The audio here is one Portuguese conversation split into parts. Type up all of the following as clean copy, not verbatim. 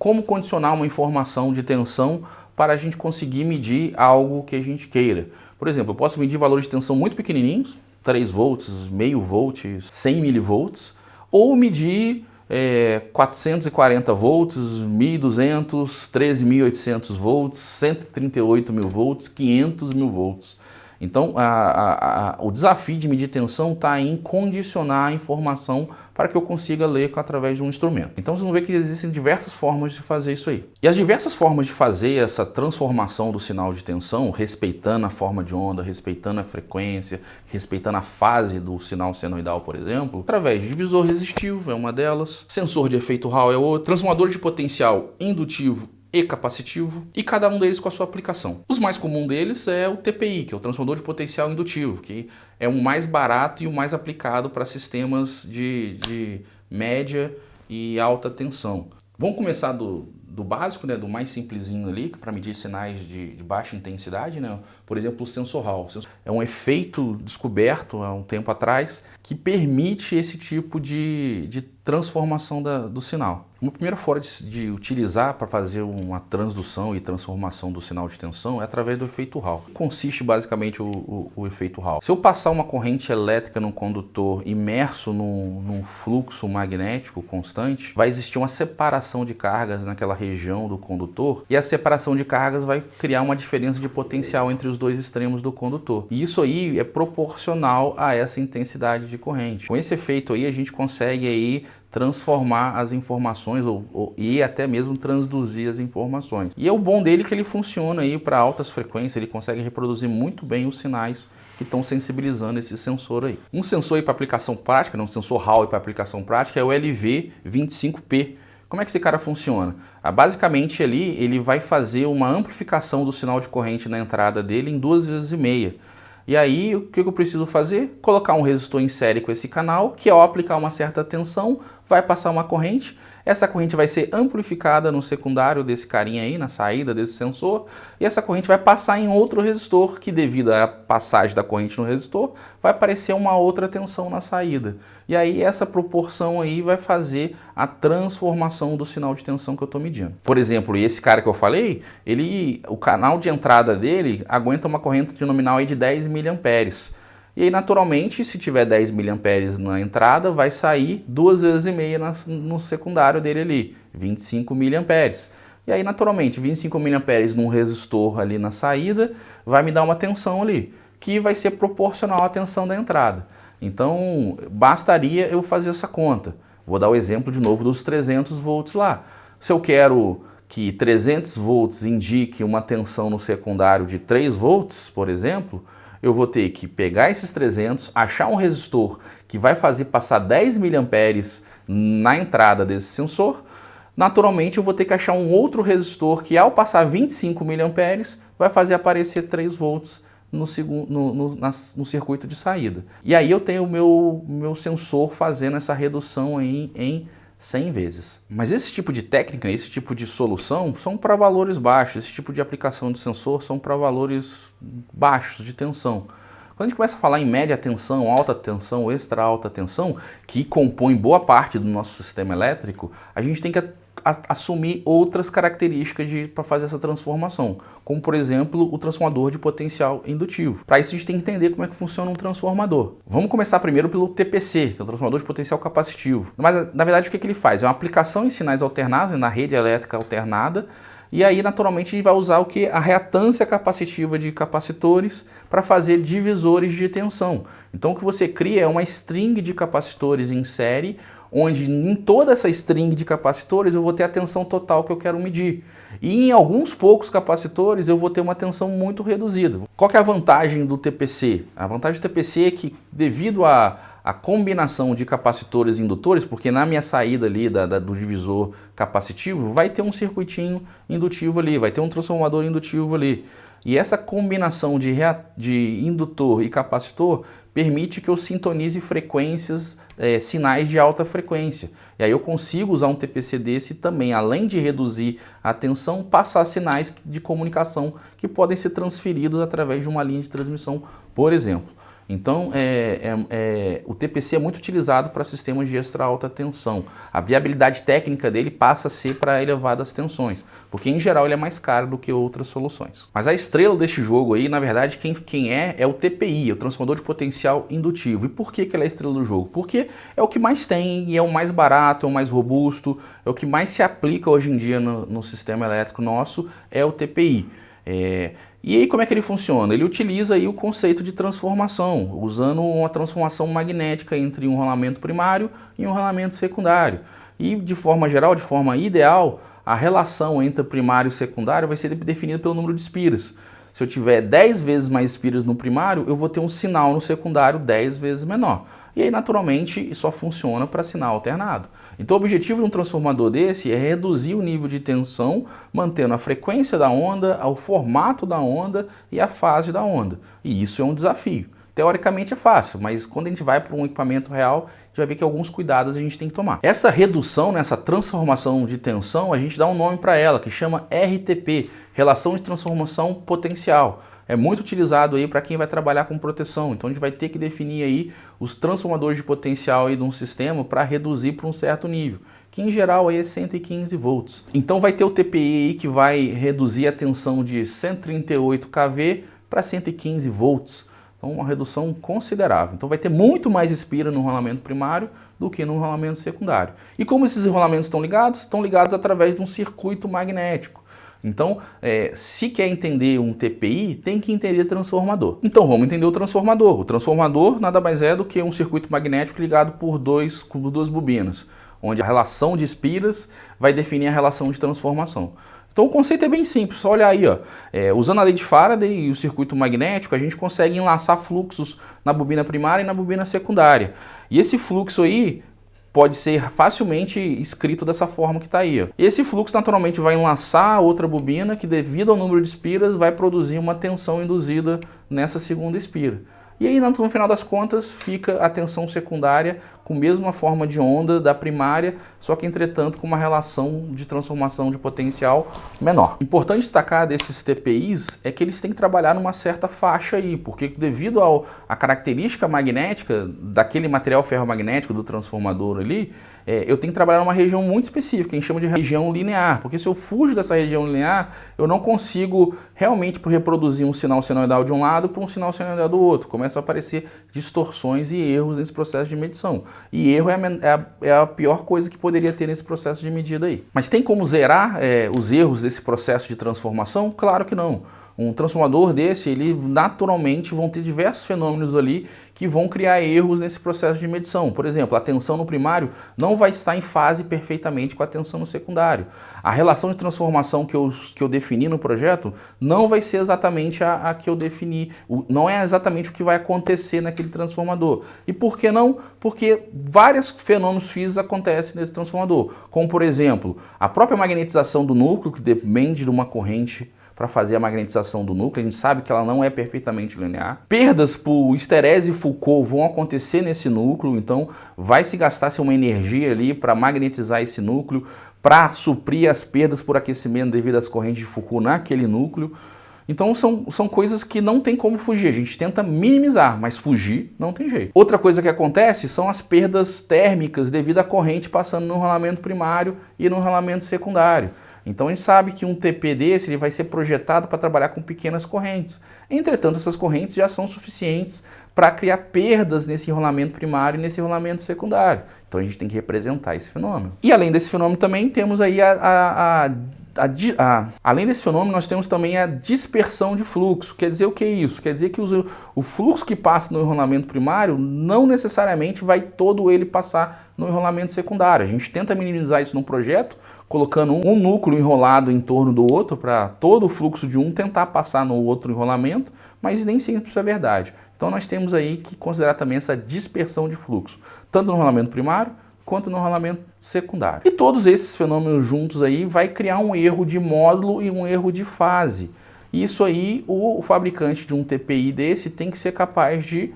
como condicionar uma informação de tensão para a gente conseguir medir algo que a gente queira. Por exemplo, eu posso medir valores de tensão muito pequenininhos, 3 volts, meio volt, 100 milivolts, ou medir 440 volts, 1.200, 13.800 volts, 138 mil volts, 500 mil volts. Então, o desafio de medir tensão está em condicionar a informação para que eu consiga ler através de um instrumento. Então, vocês vão ver que existem diversas formas de fazer isso aí. E as diversas formas de fazer essa transformação do sinal de tensão, respeitando a forma de onda, respeitando a frequência, respeitando a fase do sinal senoidal, por exemplo, através de divisor resistivo é uma delas, sensor de efeito Hall é outra, transformador de potencial indutivo e capacitivo, e cada um deles com a sua aplicação. Os mais comuns deles é o TPI, que é o transformador de potencial indutivo, que é o mais barato e o mais aplicado para sistemas de média e alta tensão. Vamos começar do básico, né, do mais simplesinho ali, para medir sinais de baixa intensidade, né? Por exemplo, o sensor Hall. É um efeito descoberto há um tempo atrás que permite esse tipo de transformação do sinal. Uma primeira forma de utilizar para fazer uma transdução e transformação do sinal de tensão é através do efeito Hall. Consiste basicamente o efeito Hall. Se eu passar uma corrente elétrica num condutor imerso num fluxo magnético constante, vai existir uma separação de cargas naquela região do condutor, e a separação de cargas vai criar uma diferença de potencial entre os dois extremos do condutor. E isso aí é proporcional a essa intensidade de corrente. Com esse efeito aí, a gente consegue aí transformar as informações e até mesmo transduzir as informações. E é o bom dele que ele funciona aí para altas frequências, ele consegue reproduzir muito bem os sinais que estão sensibilizando esse sensor aí. Um sensor aí para aplicação prática, um sensor Hall para aplicação prática é o LV25P. Como é que esse cara funciona? Basicamente ali ele vai fazer uma amplificação do sinal de corrente na entrada dele em 2,5 vezes. E aí, o que eu preciso fazer? Colocar um resistor em série com esse canal, que ao aplicar uma certa tensão, vai passar uma corrente. Essa corrente vai ser amplificada no secundário desse carinha aí, na saída desse sensor. E essa corrente vai passar em outro resistor, que devido à passagem da corrente no resistor, vai aparecer uma outra tensão na saída. E aí, essa proporção aí vai fazer a transformação do sinal de tensão que eu estou medindo. Por exemplo, esse cara que eu falei, o canal de entrada dele aguenta uma corrente de nominal aí de 10 mA. E aí, naturalmente, se tiver 10 mA na entrada, vai sair 2,5 vezes no secundário dele ali, 25 mA. E aí, naturalmente, 25 mA num resistor ali na saída, vai me dar uma tensão ali, que vai ser proporcional à tensão da entrada. Então, bastaria eu fazer essa conta. Vou dar o exemplo de novo dos 300 volts lá. Se eu quero que 300 volts indique uma tensão no secundário de 3 volts, por exemplo, eu vou ter que pegar esses 300, achar um resistor que vai fazer passar 10 mA na entrada desse sensor. Naturalmente, eu vou ter que achar um outro resistor que, ao passar 25 mA, vai fazer aparecer 3 volts no circuito de saída. E aí eu tenho o meu sensor fazendo essa redução aí em 100 vezes. Mas esse tipo de técnica, esse tipo de solução são para valores baixos, esse tipo de aplicação de sensor são para valores baixos de tensão. Quando a gente começa a falar em média tensão, alta tensão, extra alta tensão, que compõe boa parte do nosso sistema elétrico, a gente tem que assumir outras características para fazer essa transformação, como por exemplo o transformador de potencial indutivo. Para isso a gente tem que entender como é que funciona um transformador. Vamos começar primeiro pelo TPC, que é o transformador de potencial capacitivo. Mas na verdade o que ele faz? É uma aplicação em sinais alternados, na rede elétrica alternada, e aí naturalmente a gente vai usar a reatância capacitiva de capacitores para fazer divisores de tensão. Então o que você cria é uma string de capacitores em série, onde em toda essa string de capacitores eu vou ter a tensão total que eu quero medir. E em alguns poucos capacitores eu vou ter uma tensão muito reduzida. Qual que é a vantagem do TPC? A vantagem do TPC é que, devido à combinação de capacitores e indutores, porque na minha saída ali do divisor capacitivo vai ter um circuitinho indutivo ali, vai ter um transformador indutivo ali. E essa combinação de indutor e capacitor permite que eu sintonize frequências, sinais de alta frequência. E aí eu consigo usar um TPC desse também, além de reduzir a tensão, passar sinais de comunicação que podem ser transferidos através de uma linha de transmissão, por exemplo. Então, o TPC é muito utilizado para sistemas de extra alta tensão. A viabilidade técnica dele passa a ser para elevadas tensões, porque em geral ele é mais caro do que outras soluções. Mas a estrela deste jogo aí, na verdade, quem é o TPI, o transformador de potencial indutivo. E por que ele é a estrela do jogo? Porque é o que mais tem e é o mais barato, é o mais robusto, é o que mais se aplica hoje em dia no sistema elétrico nosso, é o TPI. E aí como é que ele funciona? Ele utiliza aí o conceito de transformação, usando uma transformação magnética entre um rolamento primário e um rolamento secundário. E de forma geral, de forma ideal, a relação entre primário e secundário vai ser definida pelo número de espiras. Se eu tiver 10 vezes mais espiras no primário, eu vou ter um sinal no secundário 10 vezes menor. E aí, naturalmente, só funciona para sinal alternado. Então, o objetivo de um transformador desse é reduzir o nível de tensão, mantendo a frequência da onda, o formato da onda e a fase da onda. E isso é um desafio. Teoricamente é fácil, mas quando a gente vai para um equipamento real, a gente vai ver que alguns cuidados a gente tem que tomar. Essa redução, essa transformação de tensão, a gente dá um nome para ela, que chama RTP, Relação de Transformação Potencial. É muito utilizado aí para quem vai trabalhar com proteção. Então a gente vai ter que definir aí os transformadores de potencial aí de um sistema para reduzir para um certo nível, que em geral aí é 115 volts. Então vai ter o TPI aí que vai reduzir a tensão de 138 kV para 115 volts. Então, uma redução considerável. Então, vai ter muito mais espira no rolamento primário do que no rolamento secundário. E como esses rolamentos estão ligados? Estão ligados através de um circuito magnético. Então, se quer entender um TPI, tem que entender transformador. Então, vamos entender o transformador. O transformador nada mais é do que um circuito magnético ligado por duas bobinas, onde a relação de espiras vai definir a relação de transformação. Então o conceito é bem simples, só olhar aí, ó. Usando a lei de Faraday e o circuito magnético, a gente consegue enlaçar fluxos na bobina primária e na bobina secundária. E esse fluxo aí pode ser facilmente escrito dessa forma que está aí, ó. E esse fluxo naturalmente vai enlaçar a outra bobina que, devido ao número de espiras, vai produzir uma tensão induzida nessa segunda espira. E aí, no final das contas, fica a tensão secundária com a mesma forma de onda da primária, só que, entretanto, com uma relação de transformação de potencial menor. Importante destacar desses TPIs é que eles têm que trabalhar numa certa faixa aí, porque devido à característica magnética daquele material ferromagnético do transformador ali, eu tenho que trabalhar numa região muito específica, a gente chama de região linear, porque se eu fujo dessa região linear, eu não consigo realmente reproduzir um sinal senoidal de um lado para um sinal senoidal do outro. Começam a aparecer distorções e erros nesse processo de medição. E erro é a pior coisa que poderia ter nesse processo de medida aí. Mas tem como zerar os erros desse processo de transformação? Claro que não. Um transformador desse, ele naturalmente vão ter diversos fenômenos ali que vão criar erros nesse processo de medição. Por exemplo, a tensão no primário não vai estar em fase perfeitamente com a tensão no secundário. A relação de transformação que eu defini no projeto não vai ser exatamente a que eu defini. Não é exatamente o que vai acontecer naquele transformador. E por que não? Porque vários fenômenos físicos acontecem nesse transformador. Como, por exemplo, a própria magnetização do núcleo, que depende de uma corrente para fazer a magnetização do núcleo, a gente sabe que ela não é perfeitamente linear. Perdas por esterese e Foucault vão acontecer nesse núcleo, então vai se gastar uma energia ali para magnetizar esse núcleo, para suprir as perdas por aquecimento devido às correntes de Foucault naquele núcleo. Então são coisas que não tem como fugir, a gente tenta minimizar, mas fugir não tem jeito. Outra coisa que acontece são as perdas térmicas devido à corrente passando no rolamento primário e no rolamento secundário. Então a gente sabe que um TP desse ele vai ser projetado para trabalhar com pequenas correntes. Entretanto, essas correntes já são suficientes para criar perdas nesse enrolamento primário e nesse enrolamento secundário. Então a gente tem que representar esse fenômeno. E além desse fenômeno também temos aí além desse fenômeno, nós temos também a dispersão de fluxo. Quer dizer o que é isso? Quer dizer que o fluxo que passa no enrolamento primário não necessariamente vai todo ele passar no enrolamento secundário. A gente tenta minimizar isso no projeto, colocando um núcleo enrolado em torno do outro para todo o fluxo de um tentar passar no outro enrolamento, mas nem sempre isso é verdade. Então nós temos aí que considerar também essa dispersão de fluxo, tanto no enrolamento primário quanto no enrolamento secundário. E todos esses fenômenos juntos aí vai criar um erro de módulo e um erro de fase. Isso aí o fabricante de um TPI desse tem que ser capaz de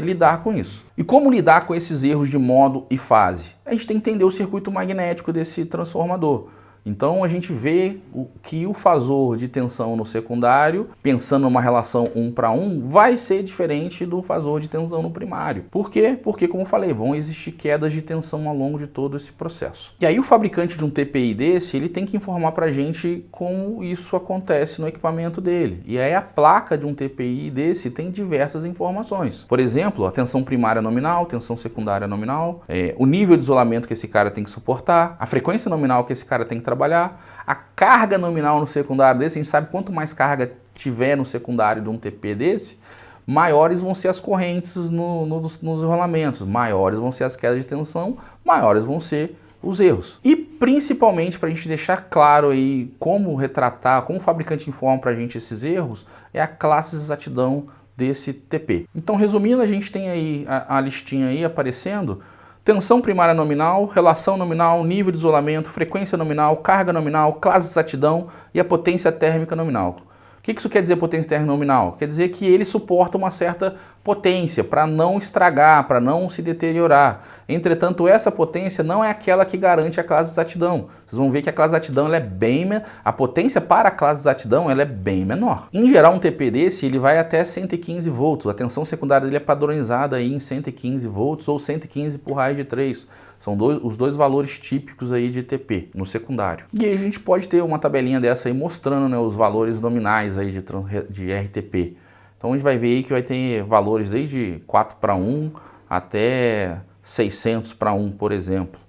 lidar com isso. E como lidar com esses erros de módulo e fase? A gente tem que entender o circuito magnético desse transformador. Então a gente vê que o fasor de tensão no secundário, pensando numa relação 1 para 1, vai ser diferente do fasor de tensão no primário. Por quê? Porque, como eu falei, vão existir quedas de tensão ao longo de todo esse processo. E aí o fabricante de um TPI desse, ele tem que informar para a gente como isso acontece no equipamento dele. E aí a placa de um TPI desse tem diversas informações. Por exemplo, a tensão primária nominal, tensão secundária nominal, o nível de isolamento que esse cara tem que suportar, a frequência nominal que esse cara tem que trabalhar, a carga nominal no secundário desse. A gente sabe quanto mais carga tiver no secundário de um TP desse, maiores vão ser as correntes nos enrolamentos, maiores vão ser as quedas de tensão, maiores vão ser os erros. E principalmente, para a gente deixar claro aí como retratar, como o fabricante informa para a gente esses erros, é a classe de exatidão desse TP. Então, resumindo, a gente tem aí a listinha aí aparecendo: tensão primária nominal, relação nominal, nível de isolamento, frequência nominal, carga nominal, classe de exatidão e a potência térmica nominal. O que isso quer dizer, potência térmica nominal? Quer dizer que ele suporta uma certa potência para não estragar, para não se deteriorar. Entretanto, essa potência não é aquela que garante a classe de exatidão. Vocês vão ver que a classe de exatidão ela é a potência para a classe de exatidão ela é bem menor. Em geral, um TP desse ele vai até 115 volts. A tensão secundária dele é padronizada aí em 115 volts ou 115 por raiz de 3. São os dois valores típicos aí de TP no secundário. E aí a gente pode ter uma tabelinha dessa aí mostrando, né, os valores nominais aí de RTP. Então a gente vai ver aí que vai ter valores desde 4 para 1 até 600 para 1, por exemplo.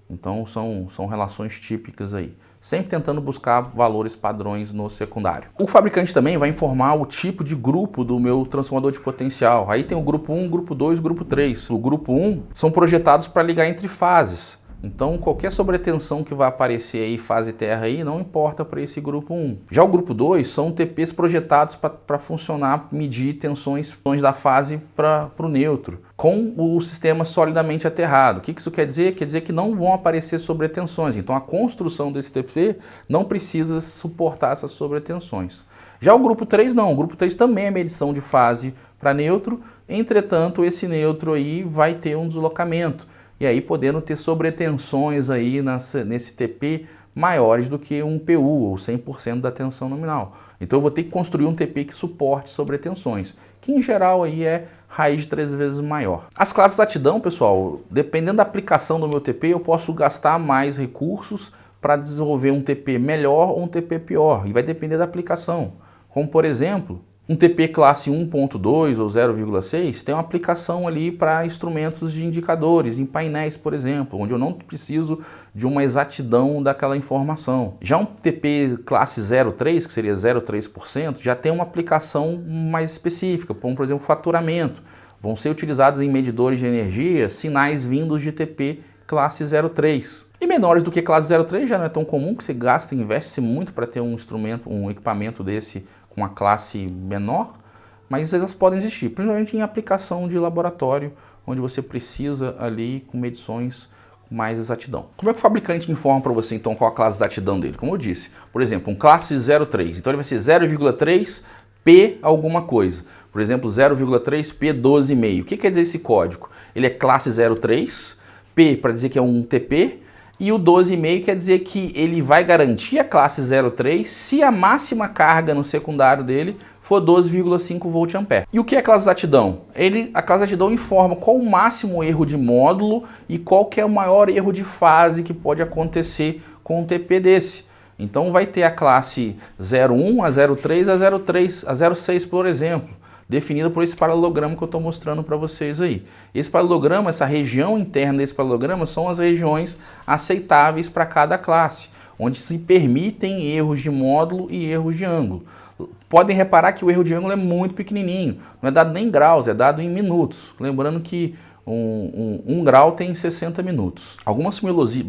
Então são relações típicas aí. Sempre tentando buscar valores padrões no secundário. O fabricante também vai informar o tipo de grupo do meu transformador de potencial. Aí tem o grupo 1, grupo 2, grupo 3. O grupo 1 são projetados para ligar entre fases. Então qualquer sobretensão que vai aparecer aí, fase terra aí, não importa para esse grupo 1. Já o grupo 2 são TPs projetados para funcionar, medir tensões da fase para o neutro, com o sistema solidamente aterrado. O que isso quer dizer? Quer dizer que não vão aparecer sobretensões. Então a construção desse TP não precisa suportar essas sobretensões. Já o grupo 3 não. O grupo 3 também é medição de fase para neutro, entretanto esse neutro aí vai ter um deslocamento. E aí podendo ter sobretensões aí nesse TP maiores do que um PU, ou 100% da tensão nominal. Então eu vou ter que construir um TP que suporte sobretensões, que em geral aí é raiz de 3 vezes maior. As classes de exatidão, pessoal, dependendo da aplicação do meu TP, eu posso gastar mais recursos para desenvolver um TP melhor ou um TP pior, e vai depender da aplicação. Como por exemplo, um TP classe 1.2 ou 0,6 tem uma aplicação ali para instrumentos de indicadores, em painéis, por exemplo, onde eu não preciso de uma exatidão daquela informação. Já um TP classe 0,3, que seria 0,3%, já tem uma aplicação mais específica, como por exemplo faturamento. Vão ser utilizados em medidores de energia sinais vindos de TP classe 0,3. E menores do que classe 0,3 já não é tão comum, que você gasta e investe muito para ter um instrumento, um equipamento desse com uma classe menor, mas elas podem existir, principalmente em aplicação de laboratório, onde você precisa ali com medições com mais exatidão. Como é que o fabricante informa para você então qual a classe de exatidão dele? Como eu disse, por exemplo, um classe 0,3, então ele vai ser 0,3 P alguma coisa. Por exemplo, 0,3 P 12,5. O que quer dizer esse código? Ele é classe 0,3, P para dizer que é um TP, e o 12,5 quer dizer que ele vai garantir a classe 0,3 se a máxima carga no secundário dele for 12,5 VA. E o que é a classe de exatidão? A classe de exatidão informa qual o máximo erro de módulo e qual que é o maior erro de fase que pode acontecer com um TP desse. Então vai ter a classe 0,1, a 0,3, a 0,3, a 0,6, por exemplo, definida por esse paralelograma que eu estou mostrando para vocês aí. Esse paralelograma, essa região interna desse paralelograma são as regiões aceitáveis para cada classe, onde se permitem erros de módulo e erros de ângulo. Podem reparar que o erro de ângulo é muito pequenininho, não é dado nem em graus, é dado em minutos. Lembrando que um grau tem 60 minutos. Algumas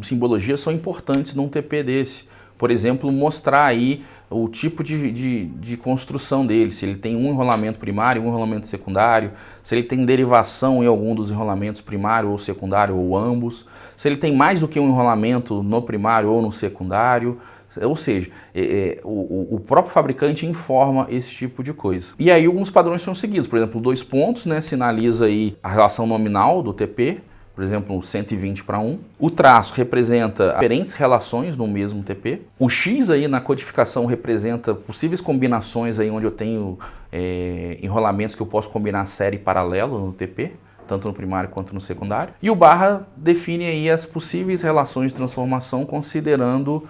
simbologias são importantes num TP desse. Por exemplo, mostrar aí o tipo de construção dele, se ele tem um enrolamento primário, um enrolamento secundário, se ele tem derivação em algum dos enrolamentos primário ou secundário ou ambos, se ele tem mais do que um enrolamento no primário ou no secundário, ou seja, o próprio fabricante informa esse tipo de coisa. E aí alguns padrões são seguidos, por exemplo, 2 pontos, né, sinaliza aí a relação nominal do TP, por exemplo, 120:1. O traço representa diferentes relações no mesmo TP. O X aí na codificação representa possíveis combinações aí onde eu tenho enrolamentos que eu posso combinar série paralelo no TP, tanto no primário quanto no secundário. E o barra define aí as possíveis relações de transformação considerando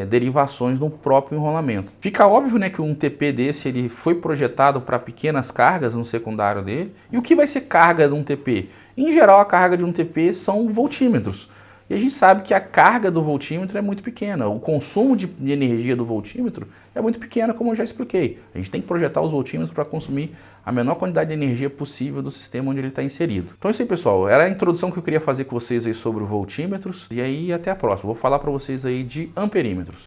derivações no próprio enrolamento. Fica óbvio, né, que um TP desse ele foi projetado para pequenas cargas no secundário dele. E o que vai ser carga de um TP? Em geral, a carga de um TP são voltímetros. E a gente sabe que a carga do voltímetro é muito pequena. O consumo de energia do voltímetro é muito pequeno, como eu já expliquei. A gente tem que projetar os voltímetros para consumir a menor quantidade de energia possível do sistema onde ele está inserido. Então é isso aí, pessoal. Era a introdução que eu queria fazer com vocês aí sobre voltímetros. E aí, até a próxima. Vou falar para vocês aí de amperímetros.